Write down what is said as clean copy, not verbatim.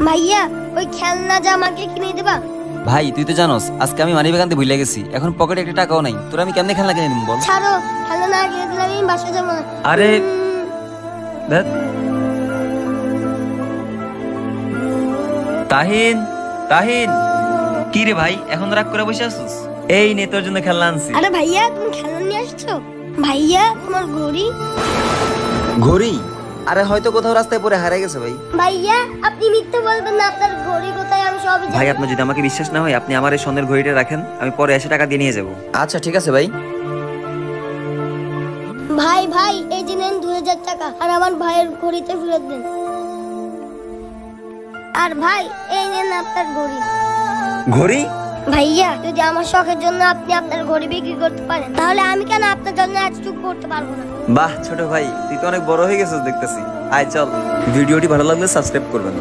ভাইয়া ওই খেলনা জামাকে কিনে দেবা? ভাই তুই তো জানোস আজকে আমি মানি ব্যাগ আনতে ভুলে গেছি, এখন পকেটে একটা টাকাও নাই, তোর আমি কেমনে খেলনা কিনে দিব বল? ছাড়ো, খেলনা না কিনে দিলে আমি বাসা যাবো না। আরে ধ্যাৎ। তাহিন, তাহিন, কি রে ভাই এখন রাগ করে বসে আছিস? এই নে তোর জন্য খেলনা আনছি। আরে ভাইয়া তুমি খেলনা নিয়ে আসছো? ভাইয়া তোমার ঘড়ি? ঘড়ি? আরে হয়তো কোথাও রাস্তায় পড়ে হারিয়ে গেছে ভাই। ভাইয়া আপনি মিথ্যে বলবেন না, আপনার ঘড়ি কোথায় আমি সবই জানি। ভাই আপনার যদি আমাকে বিশ্বাস না হয় আপনি আমার এই স্বর্ণের ঘড়িটা রাখেন, আমি পরে এসে টাকা দিয়ে নিয়ে যাব। আচ্ছা ঠিক আছে ভাই। ভাই ভাই এই যে নেন 2000 টাকা, আর আমার ভাইয়ের ঘড়িতে ফেরত দেন। আর ভাই এই নেন আপনার ঘড়ি। ঘড়ি? ভাইয়া যদি আমার শখের জন্য আপনি আপনার ঘড়ি বিক্রি করতে পারেন, তাহলে আমি কেন আপনার জন্য এতটুকু করতে পারবো না? বাহ ছোট ভাই, তুই তো অনেক বড় হয়ে গেছিস দেখতেছি। আয় চল, ভিডিওটি ভালো লাগলে সাবস্ক্রাইব করবেন।